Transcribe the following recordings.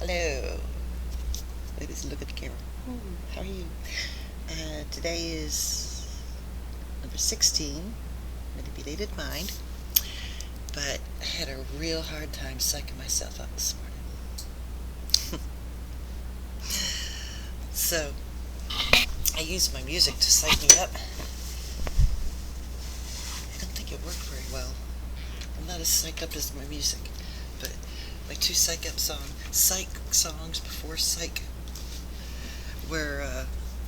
Hello. Ladies, look at the camera. How are you? Today is number 16, Manipulated Mind, but I had a real hard time psyching myself up this morning. So, I used my music to psych me up. I don't think it worked very well. I'm not as psyched up as my music, but my two psych songs before psych were,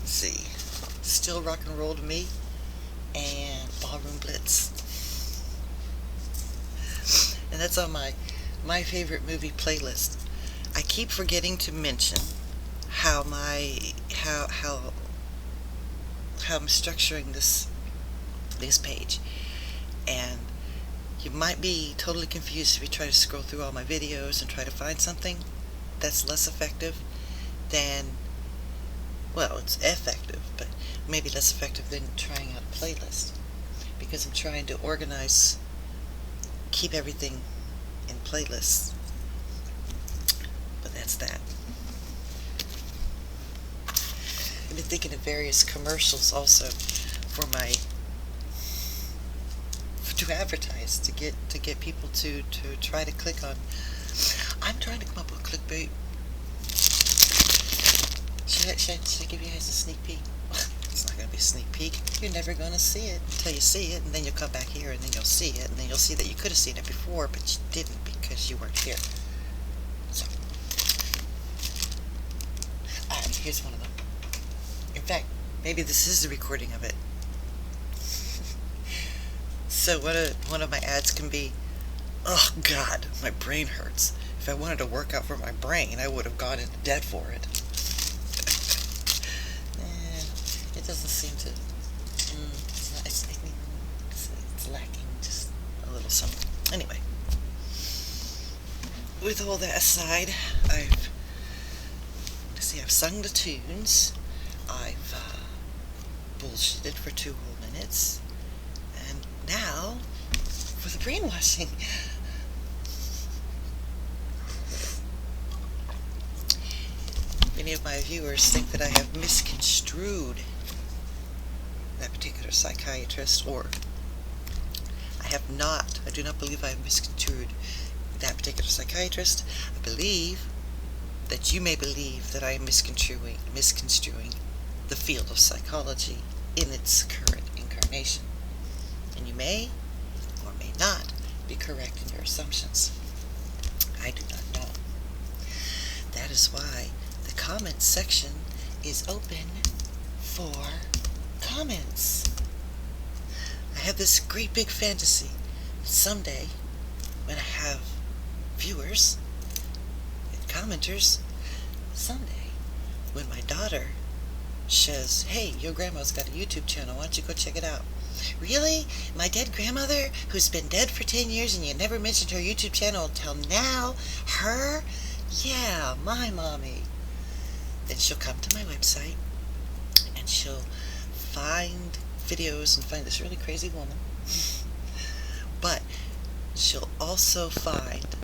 let's see, Still Rock and Roll to Me and Ballroom Blitz. And that's on my favorite movie playlist. I keep forgetting to mention how I'm structuring this page, and you might be totally confused if you try to scroll through all my videos and try to find something that's less effective than, well, it's effective, but maybe less effective than trying out a playlist, because I'm trying to organize, keep everything in playlists. But that's that. I've been thinking of various commercials also to advertise, to get people to try to click on. I'm trying to come up with clickbait. Should I give you guys a sneak peek? It's not going to be a sneak peek. You're never going to see it until you see it, and then you'll come back here, and then you'll see it, and then you'll see that you could have seen it before, but you didn't because you weren't here. So, here's one of them. In fact, maybe this is the recording of it. So one of my ads can be, oh God, my brain hurts. If I wanted to work out for my brain, I would have gone into debt for it. It doesn't seem to. It's lacking just a little something. Anyway, with all that aside, I've sung the tunes. I've bullshitted for 2 whole minutes, and now for the brainwashing. Many of my viewers think that I have misconstrued that particular psychiatrist, or I have not. I do not believe I have misconstrued that particular psychiatrist. I believe that you may believe that I am misconstruing the field of psychology in its current incarnation. And you may or may not be correct in your assumptions. I do not know. That is why the comments section is open for comments. I have this great big fantasy that someday, when I have viewers and commenters, someday when my daughter says, hey, your grandma's got a YouTube channel, why don't you go check it out? Really? My dead grandmother, who's been dead for 10 years and you never mentioned her YouTube channel until now? Her? Yeah, my mommy. Then she'll come to my website and she'll find videos and find this really crazy woman. But she'll also find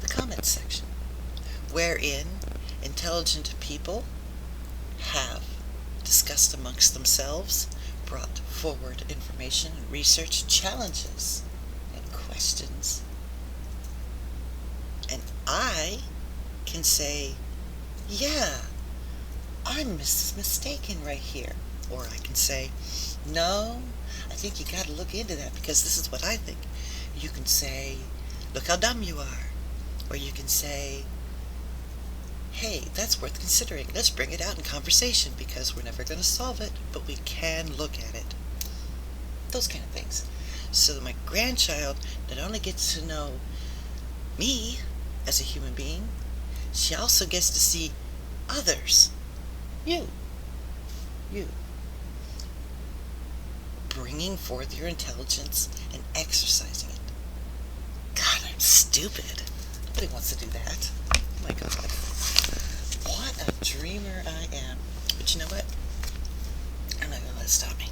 the comments section, wherein intelligent people have discussed amongst themselves, brought forward information and research, challenges and questions. And I can say, yeah, I'm mistaken right here. Or I can say, no, I think you got to look into that because this is what I think. You can say, look how dumb you are. Or you can say, hey, that's worth considering. Let's bring it out in conversation because we're never going to solve it, but we can look at it. Those kind of things. So that my grandchild not only gets to know me as a human being, she also gets to see others. You. Bringing forth your intelligence and exercising it. God, I'm stupid. Nobody wants to do that. Oh my God. What a dreamer I am. But you know what? I'm not going to let it stop me.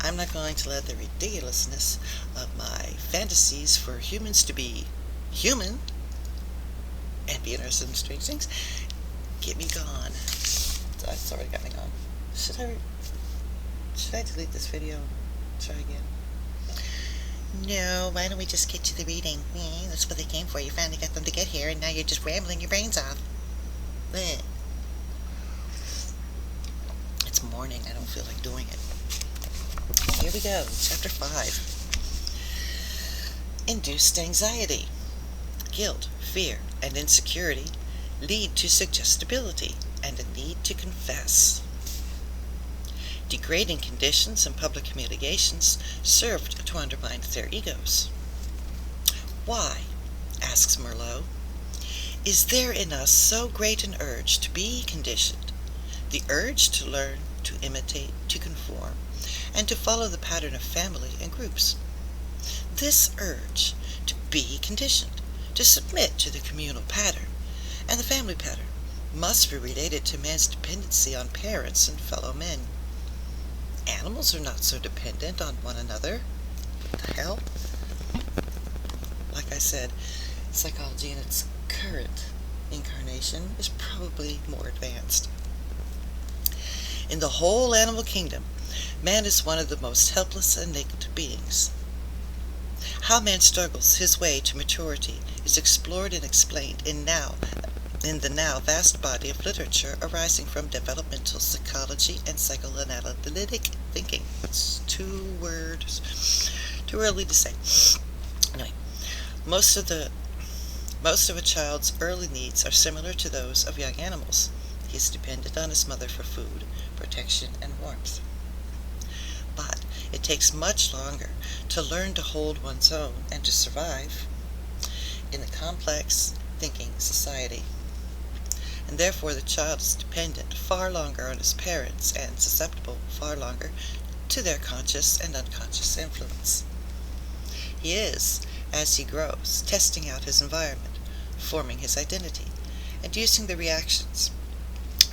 I'm not going to let the ridiculousness of my fantasies for humans to be human and be interested in strange things, get me gone. It's already got me gone. Should I delete this video? Try again. No, why don't we just get to the reading? That's what they came for. You finally got them to get here, and now you're just rambling your brains off. Blech. It's morning. I don't feel like doing it. Here we go. Chapter 5. Induced anxiety. Guilt, fear, and insecurity lead to suggestibility and a need to confess. Degrading conditions in public communications served to undermine their egos. Why, asks Merleau, is there in us so great an urge to be conditioned, the urge to learn, to imitate, to conform, and to follow the pattern of family and groups? This urge to be conditioned, to submit to the communal pattern and the family pattern, must be related to man's dependency on parents and fellow men. Animals are not so dependent on one another. What the hell? Like I said, psychology in its current incarnation is probably more advanced. In the whole animal kingdom, man is one of the most helpless and naked beings. How man struggles his way to maturity is explored and explained in the now vast body of literature arising from developmental psychology and psychoanalytic thinking. It's 2 words. Too early to say. Anyway, most of a child's early needs are similar to those of young animals. He is dependent on his mother for food, protection, and warmth. But it takes much longer to learn to hold one's own and to survive in a complex thinking society. And therefore the child is dependent far longer on his parents and susceptible far longer to their conscious and unconscious influence. He is, as he grows, testing out his environment, forming his identity, and using the reactions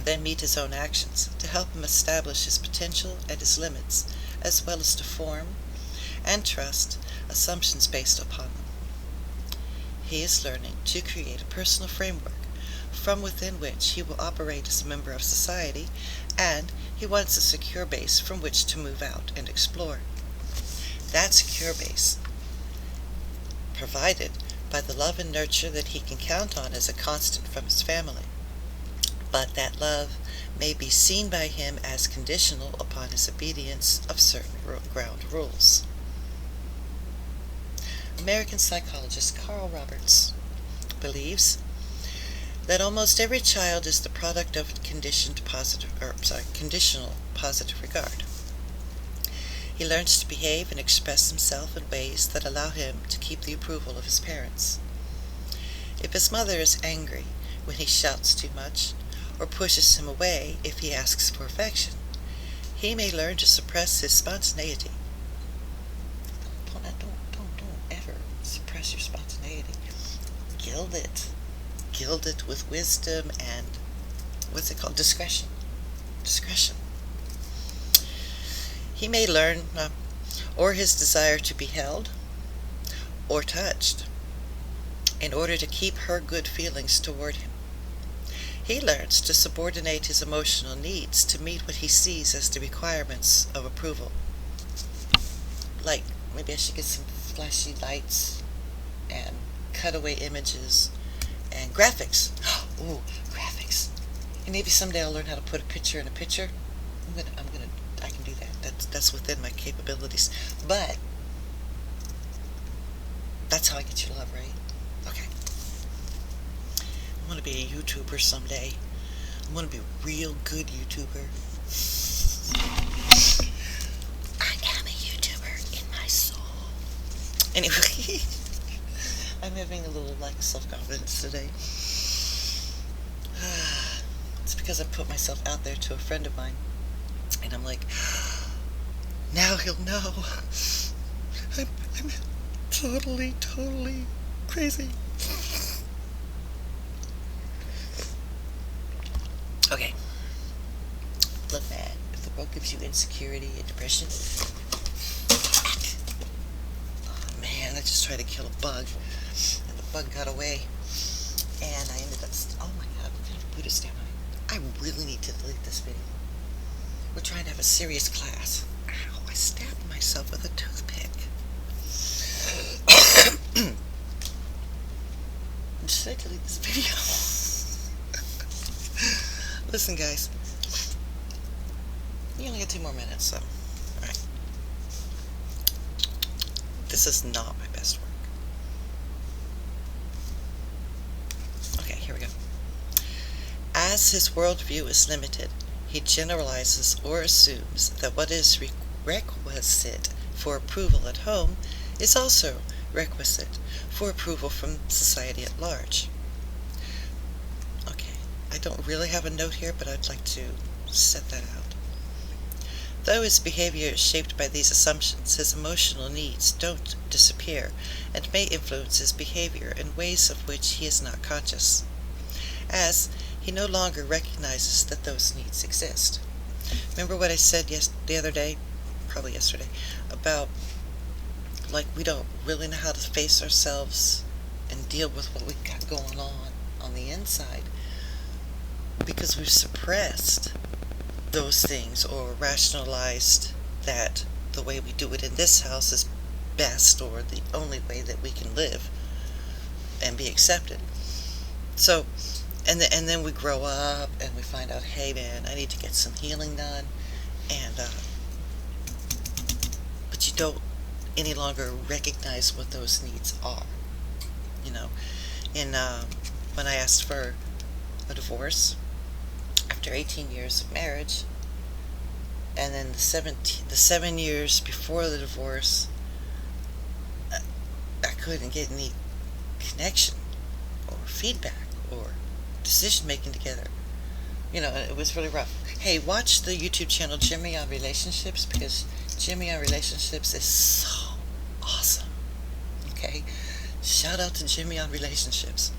that meet his own actions to help him establish his potential and his limits, as well as to form and trust assumptions based upon them. He is learning to create a personal framework from within which he will operate as a member of society, and he wants a secure base from which to move out and explore. That secure base, provided by the love and nurture that he can count on as a constant from his family, but that love may be seen by him as conditional upon his obedience of certain ground rules. American psychologist Carl Roberts believes that almost every child is the product of conditional positive regard. He learns to behave and express himself in ways that allow him to keep the approval of his parents. If his mother is angry when he shouts too much, or pushes him away if he asks for affection, he may learn to suppress his spontaneity. Don't ever suppress your spontaneity. Gild it with wisdom and, discretion. He may learn, or his desire to be held or touched, in order to keep her good feelings toward him. He learns to subordinate his emotional needs to meet what he sees as the requirements of approval. Like, maybe I should get some flashy lights and cutaway images and graphics. Ooh, graphics. And maybe someday I'll learn how to put a picture in a picture. I can do that. That's within my capabilities. But that's how I get you to love, right? Okay. I want to be a YouTuber someday. I want to be a real good YouTuber. I am a YouTuber in my soul. Anyway, I'm having a little lack of self-confidence today. It's because I put myself out there to a friend of mine. And I'm like, now he'll know. I'm totally crazy. Okay. Look, man, if the book gives you insecurity and depression, oh man, I just tried to kill a bug, and the bug got away, and I ended really need to delete this video. We're trying to have a serious class. Ow, I stabbed myself with a toothpick. Should I delete this video? Listen, guys. You only got 2 more minutes, so. Alright. This is not my best work. Okay, here we go. As his worldview is limited, he generalizes or assumes that what is requisite for approval at home is also requisite for approval from society at large. Okay, I don't really have a note here, but I'd like to set that out. Though his behavior is shaped by these assumptions, his emotional needs don't disappear and may influence his behavior in ways of which he is not conscious, as he no longer recognizes that those needs exist. Remember what I said the other day, probably yesterday, about like we don't really know how to face ourselves and deal with what we've got going on the inside because we've suppressed those things or rationalized that the way we do it in this house is best or the only way that we can live and be accepted. So and then we grow up and we find out, hey man, I need to get some healing done, and but you don't any longer recognize what those needs are. You know, when I asked for a divorce after 18 years of marriage, and then the 7 years before the divorce, I couldn't get any connection or feedback or decision making together. You know, it was really rough. Hey, watch the YouTube channel Jimmy on Relationships, because Jimmy on Relationships is so awesome. Okay, shout out to Jimmy on Relationships.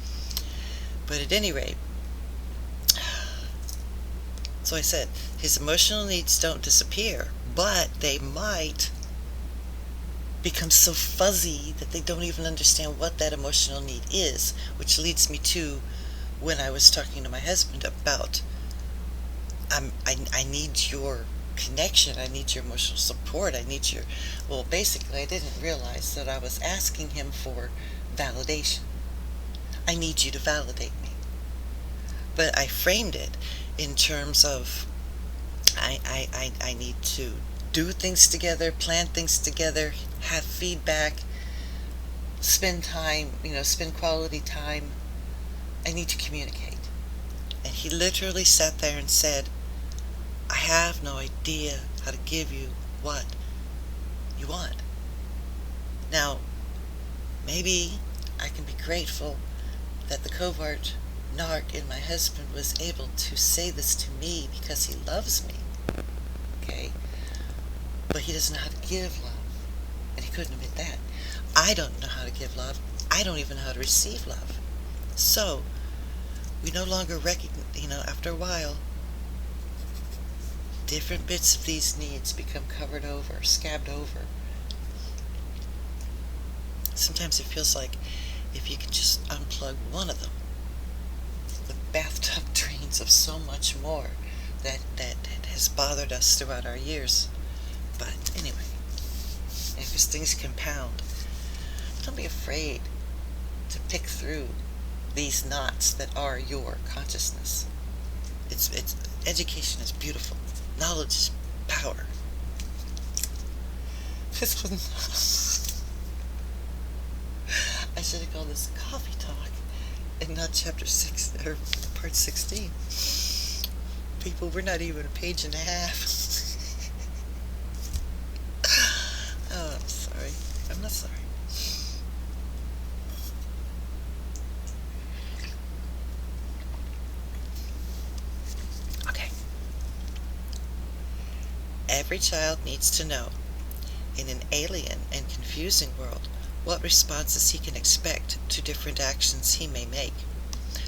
But at any rate, so I said his emotional needs don't disappear, but they might become so fuzzy that they don't even understand what that emotional need is, which leads me to when I was talking to my husband about I need your connection, I need your emotional support, I need your, well, basically I didn't realize that I was asking him for validation. I need you to validate me. But I framed it in terms of I need to do things together, plan things together, have feedback, spend time, spend quality time. I need to communicate. And he literally sat there and said, I have no idea how to give you what you want. Now, maybe I can be grateful that the covert narc in my husband was able to say this to me because he loves me. Okay? But he doesn't know how to give love. And he couldn't admit that. I don't know how to give love. I don't even know how to receive love. So, we no longer recognize, after a while, different bits of these needs become covered over, scabbed over. Sometimes it feels like if you can just unplug one of them, the bathtub drains of so much more that has bothered us throughout our years. But anyway, because things compound, don't be afraid to pick through these knots that are your consciousness. It's education is beautiful. Knowledge is power. This was I should have called this coffee talk and not chapter 6 or part 16. People, we're not even a page and a half. Oh, I'm sorry. I'm not sorry. Okay. Every child needs to know, in an alien and confusing world, what responses he can expect to different actions he may make,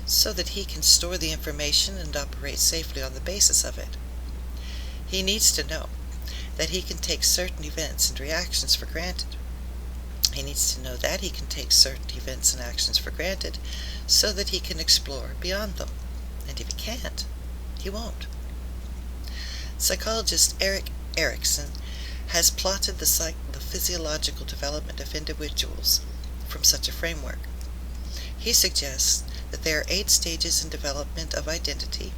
so that he can store the information and operate safely on the basis of it. He needs to know that he can take certain events and reactions for granted. He needs to know that he can take certain events and actions for granted, so that he can explore beyond them. And if he can't, He won't. Psychologist Erik Erikson has plotted the physiological development of individuals from such a framework. He suggests that there are 8 stages in development of identity,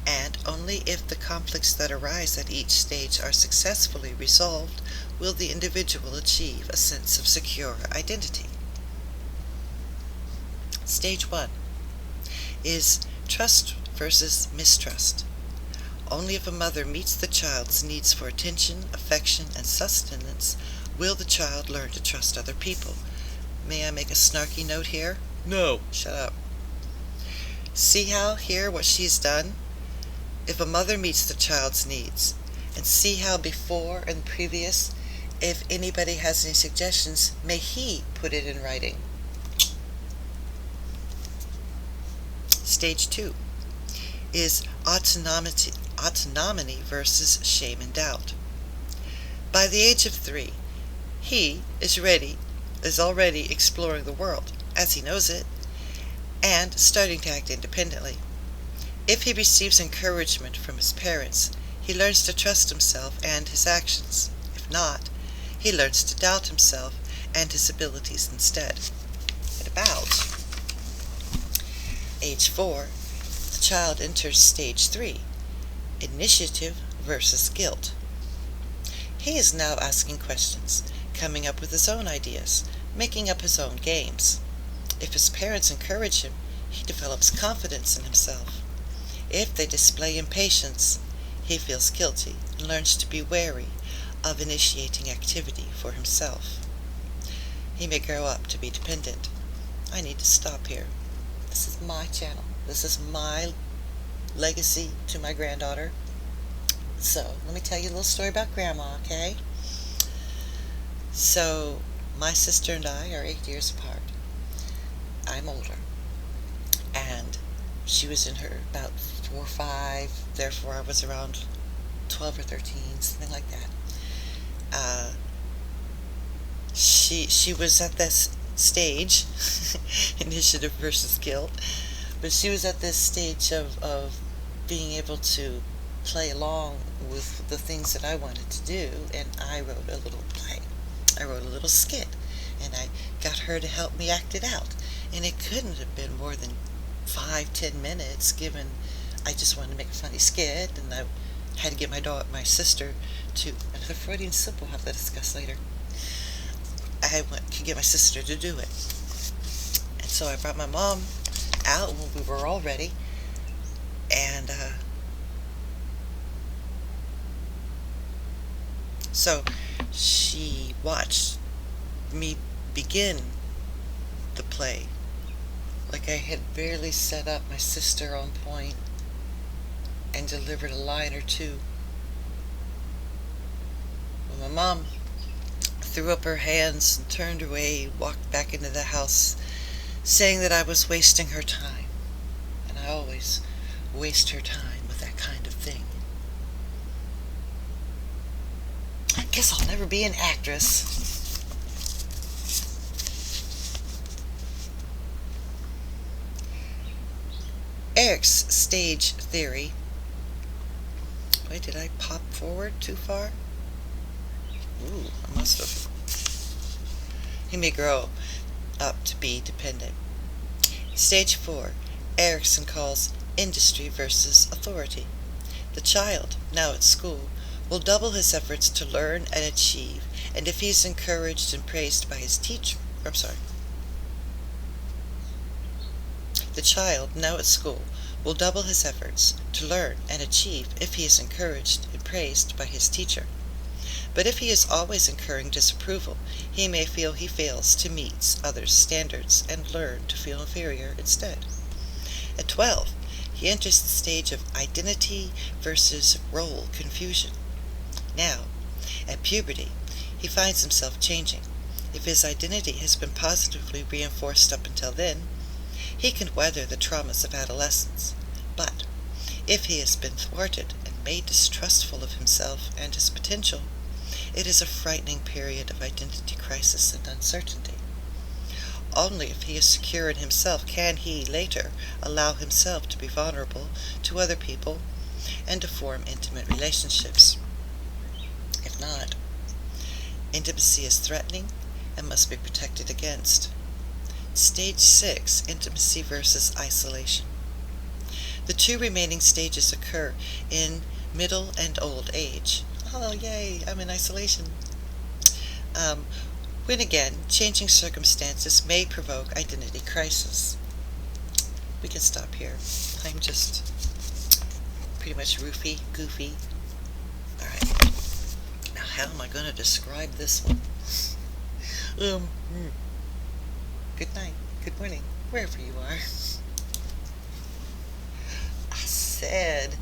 and only if the conflicts that arise at each stage are successfully resolved will the individual achieve a sense of secure identity. Stage 1 is trust versus mistrust. Only if a mother meets the child's needs for attention, affection, and sustenance will the child learn to trust other people. May I make a snarky note here? No. Shut up. See how here what she's done? If a mother meets the child's needs, and see how before and previous, if anybody has any suggestions, may he put it in writing. Stage 2 is autonomy versus shame and doubt. By the age of 3, he is already exploring the world as he knows it and starting to act independently. If he receives encouragement from his parents, he learns to trust himself and his actions. If not, he learns to doubt himself and his abilities instead. At about age 4, the child enters stage 3, initiative versus guilt. He is now asking questions, coming up with his own ideas, making up his own games. If his parents encourage him, he develops confidence in himself. If they display impatience, he feels guilty and learns to be wary of initiating activity for himself. He may grow up to be dependent. I need to stop here. This is my channel. This is my legacy to my granddaughter. So, let me tell you a little story about Grandma, okay? So, my sister and I are 8 years apart. I'm older. And she was in her about 4 or 5, therefore I was around 12 or 13, something like that. She was at this stage, initiative versus guilt, but she was at this stage of being able to play along with the things that I wanted to do, and I wrote a little play. I wrote a little skit, and I got her to help me act it out. And it couldn't have been more than 5-10 minutes, given I just wanted to make a funny skit, and I had to get my sister to, and the Freudian slip we'll have to discuss later. I could get my sister to do it. And so I brought my mom out when we were all ready, and so she watched me begin the play. Like I had barely set up my sister on point and delivered a line or two, when my mom threw up her hands and turned away, walked back into the house, saying that I was wasting her time. And I always waste her time with that kind of thing. I guess I'll never be an actress. Erik's stage theory. Wait, did I pop forward too far? Ooh, I must have. He may grow up to be dependent. Stage 4, Erikson calls industry versus authority. The child, now at school, will double his efforts to learn and achieve, and if he is encouraged and praised by his teacher, The child, now at school, will double his efforts to learn and achieve if he is encouraged and praised by his teacher. But if he is always incurring disapproval, he may feel he fails to meet others' standards and learn to feel inferior instead. At 12, he enters the stage of identity versus role confusion. Now, at puberty, he finds himself changing. If his identity has been positively reinforced up until then, he can weather the traumas of adolescence. But if he has been thwarted and made distrustful of himself and his potential, it is a frightening period of identity crisis and uncertainty. Only if he is secure in himself can he, later, allow himself to be vulnerable to other people and to form intimate relationships. If not, intimacy is threatening and must be protected against. Stage 6, intimacy versus isolation. The two remaining stages occur in middle and old age. Oh, yay, I'm in isolation. When again, changing circumstances may provoke identity crisis. We can stop here. I'm just pretty much roofy, goofy. Alright. Now, how am I going to describe this one? Good night, good morning, wherever you are. I said